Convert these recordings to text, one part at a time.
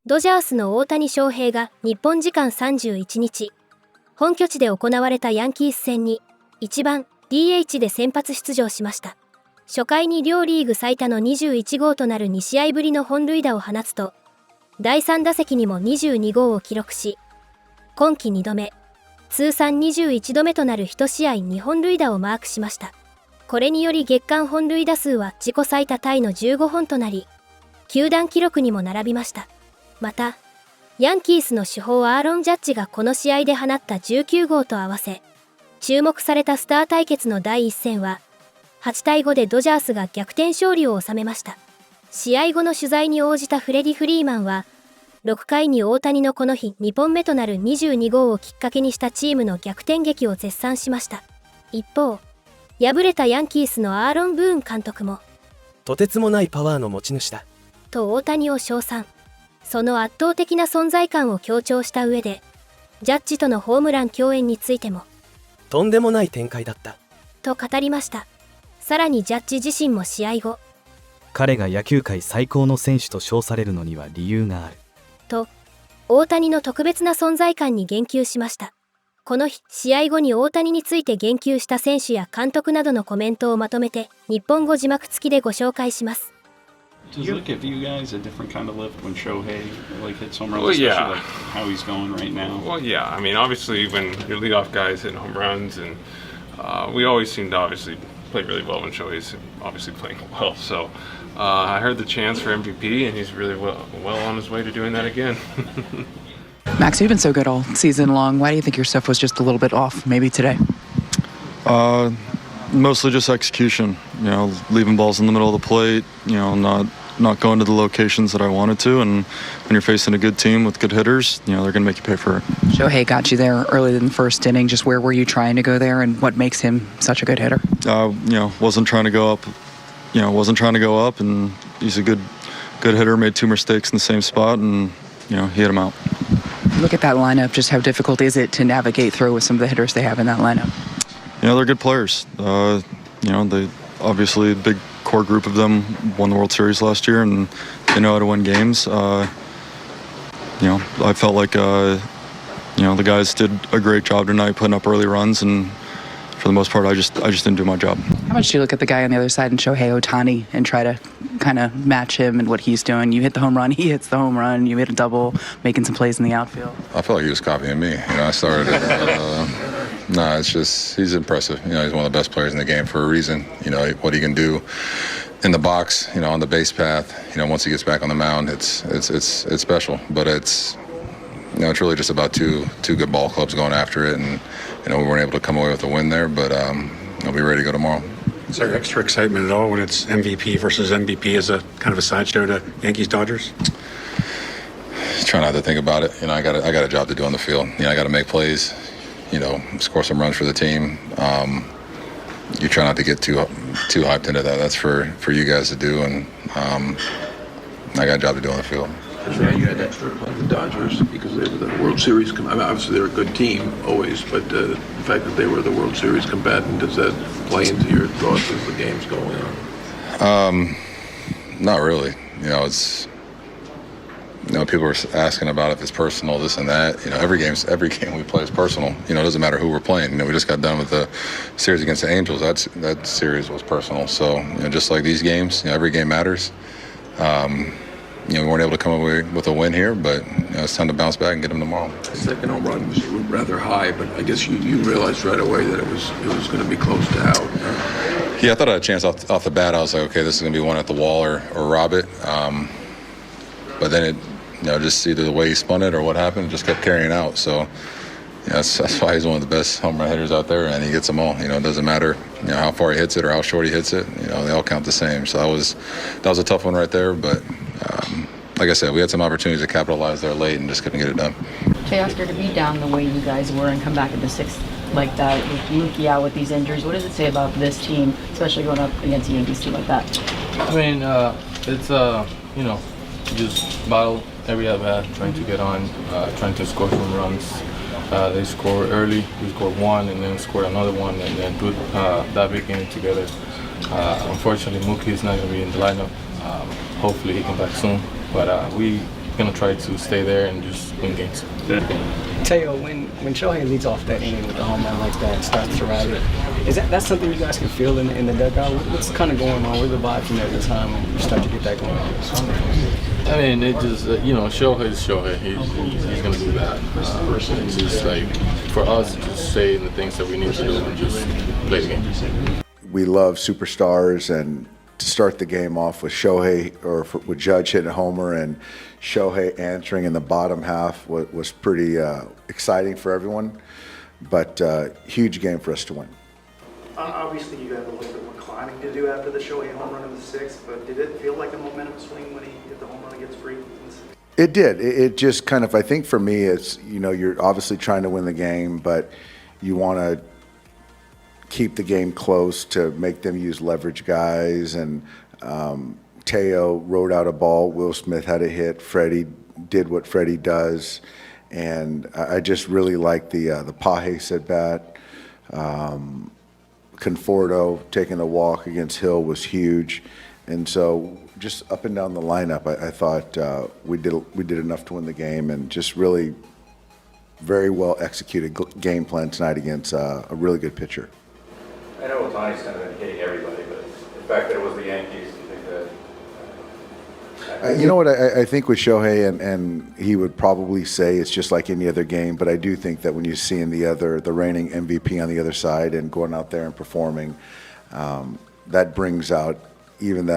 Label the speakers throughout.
Speaker 1: ドジャースの大谷翔平が日本時間31日、本拠地で行われたヤンキース戦に1番 DH で先発出場しました。初回に両リーグ最多の21号となる2試合ぶりの本塁打を放つと、第3打席にも22号を記録し、今季2度目、通算21度目となる1試合2本塁打をマークしました。これにより月間本塁打数は自己最多タイの15本となり、球団記録にも並びました。また、ヤンキースの主砲アーロン・ジャッジがこの試合で放った19号と合わせ、注目されたスター対決の第1戦は、8対5でドジャースが逆転勝利を収めました。試合後の取材に応じたフレディ・フリーマンは、6回に大谷のこの日2本目となる22号をきっかけにしたチームの逆転劇を絶賛しました。一方、敗れたヤンキースのアーロン・ブーン監督も、
Speaker 2: とてつもないパワーの持ち主だ
Speaker 1: と大谷を称賛。その圧倒的な存在感を強調した上で、ジャッジとのホームラン共演についても、
Speaker 2: とんでもない展開だった
Speaker 1: と語りました。さらにジャッジ自身も試合後、
Speaker 3: 彼が野球界最高の選手と称されるのには理由がある
Speaker 1: と、大谷の特別な存在感に言及しました。この日、試合後に大谷について言及した選手や監督などのコメントをまとめて、日本語字幕付きでご紹介します。
Speaker 4: Does it give you guys a different kind of lift when Shohei hits home runs?
Speaker 5: Well, yeah.
Speaker 4: Like how he's going right now.
Speaker 5: Well, yeah. I mean, obviously, when your leadoff guys hitting home runs, and we always seem to obviously play really well when Shohei's obviously playing well. So I heard the chance for MVP, and he's really well on his way to doing that again.
Speaker 6: Max, you've been so good all season long. Why do you think your stuff was just a little bit off, maybe today?
Speaker 7: Mostly just execution. Leaving balls in the middle of the plate. Not going to the locations that I wanted to, and when you're facing a good team with good hitters, they're going to make you pay for it.
Speaker 6: Shohei got you there early in the first inning. Just where were you trying to go there, and what makes him such a good hitter?
Speaker 7: Wasn't trying to go up. Wasn't trying to go up, and he's a good hitter. Made 2 mistakes in the same spot, and he hit them out.
Speaker 6: Look at that lineup. Just how difficult is it to navigate through with some of the hitters they have in that lineup?
Speaker 7: They're good players. They obviously a big core group of them won the World Series last year, and they know how to win games. I felt like the guys did a great job tonight putting up early runs, and for the most part, I just didn't do my job.
Speaker 6: How much do you look at the guy on the other side and Shohei Ohtani and try to kind of match him and what he's doing? You hit the home run, he hits the home run, you hit a double, making some plays in the outfield.
Speaker 8: I felt like he was copying me. I started No, it's just he's impressive. He's one of the best players in the game for a reason. What he can do in the box, on the base path. Once he gets back on the mound, it's special. But it's it's really just about two good ball clubs going after it, and we weren't able to come away with a win there. But I'll be ready to go tomorrow.
Speaker 9: Is there extra excitement at all when it's MVP versus MVP as a kind of a sideshow to Yankees-Dodgers?
Speaker 8: Try not to think about it. I got a job to do on the field. I got to make plays. Score some runs for the team. You try not to get too hyped into that. That's for you guys to do, and I got a job to do on the field.
Speaker 10: Yeah, you had extra like the Dodgers because they were the World Series. Obviously, they're a good team always, but the fact that they were the World Series combatant, does that play into your thoughts as the game's going on?
Speaker 8: Not really. It's. People are asking about if it's personal, this and that. Every game we play is personal. It doesn't matter who we're playing. We just got done with the series against the Angels. That series was personal. So, just like these games, every game matters. We weren't able to come away with a win here, but it's time to bounce back and get them tomorrow.
Speaker 10: The second home run was rather high, but I guess you realized right away that it was going to be close to out.
Speaker 8: Yeah, I thought I had a chance off the bat. I was like, okay, this is going to be one at the wall or rob it. But then it, just either the way he spun it or what happened, it just kept carrying out. So that's why he's one of the best home run hitters out there, and he gets them all. It doesn't matter how far he hits it or how short he hits it. They all count the same. So that was a tough one right there. But like I said, we had some opportunities to capitalize there late and just couldn't get it done.
Speaker 11: Teoscar, to be down the way you guys were and come back in the 6th like that with Mookie out with these injuries, what does it say about this team, especially going up against a Yankees team like that?
Speaker 12: I mean, it's just battle every at bat, trying to get on, trying to score some runs. They scored early, we scored one and then scored another one and then put that big inning together. Unfortunately, Mookie is not going to be in the lineup. Hopefully he comes back soon. But we gonna try to stay there and just win games.
Speaker 13: Teo, when Shohei leads off that inning with the home run like that and starts to ride it, is that's something you guys can feel in the dugout? What's kind of going on? What are the vibes from there at the time when you start to get that going?
Speaker 12: I mean, it just Shohei's Shohei. He's gonna do that. It's just like for us, just say the things that we need to do and just play the game.
Speaker 14: We love superstars, and to start the game off with Shohei with Judge hitting a homer and Shohei answering in the bottom half was pretty exciting for everyone, but huge game for us to win.
Speaker 15: Obviously, you have a little bit more climbing to do after the Shohei home run in the sixth, but did it feel like a momentum swing when he hit the home run against Freeman?
Speaker 14: It did. It just kind of, I think for me, it's, you're obviously trying to win the game, but you want to keep the game close to make them use leverage guys. And Teo rode out a ball. Will Smith had a hit. Freddie did what Freddie does. And I just really like the Pages at bat. Conforto taking the walk against Hill was huge. And so just up and down the lineup, I thought we did enough to win the game, and just really very well executed game plan tonight against a really good pitcher.
Speaker 16: I know Otani's kind of been hitting everybody, but the fact that it was the Yankees, do you think that?
Speaker 14: You know what, I think with Shohei, and he would probably say it's just like any other game, but I do think that when you're seeing the reigning MVP on the other side and going out there and performing, that brings out even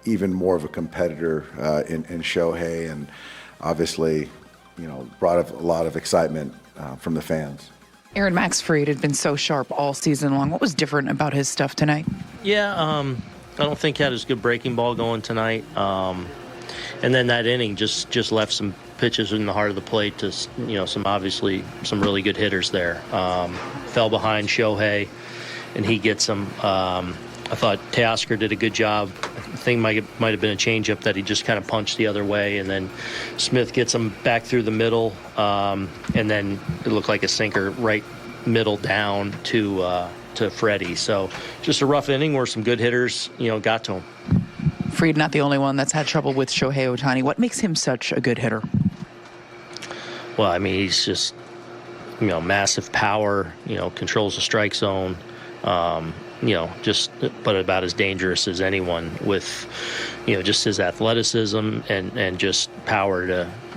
Speaker 14: even more of a competitor in Shohei, and obviously, brought a lot of excitement from the fans.
Speaker 6: Aaron Max Fried had been so sharp all season long. What was different about his stuff tonight?
Speaker 17: Yeah, I don't think he had as good breaking ball going tonight. And then that inning just left some pitches in the heart of the plate to, some really good hitters there. Fell behind Shohei, and he gets them. I thought Teoscar did a good job. I think might have been a changeup that he just kind of punched the other way, and then Smith gets him back through the middle, and then it looked like a sinker right middle down to Freddie. So just a rough inning where some good hitters, got to him.
Speaker 6: Fried not the only one that's had trouble with Shohei Ohtani. What makes him such a good hitter?
Speaker 17: Well, I mean, he's just, massive power, controls the strike zone. But about as dangerous as anyone with, just his athleticism and just power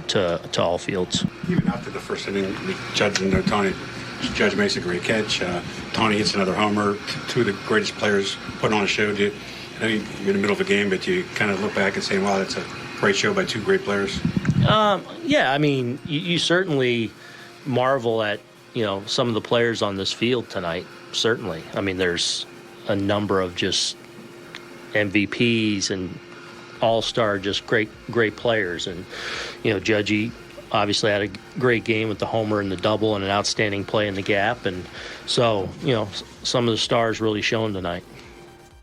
Speaker 17: to all fields.
Speaker 9: Even after the first inning, the Judge and Ohtani, Judge makes a great catch. Ohtani hits another homer. Two of the greatest players put on a show. You're in the middle of a game, but you kind of look back and say, wow, that's a great show by two great players.
Speaker 17: Yeah, I mean, you certainly marvel at, some of the players on this field tonight, certainly. I mean, there's a number of just MVPs and all-star, just great players. And, Judgy obviously had a great game with the homer and the double and an outstanding play in the gap. And so, some of the stars really shone tonight.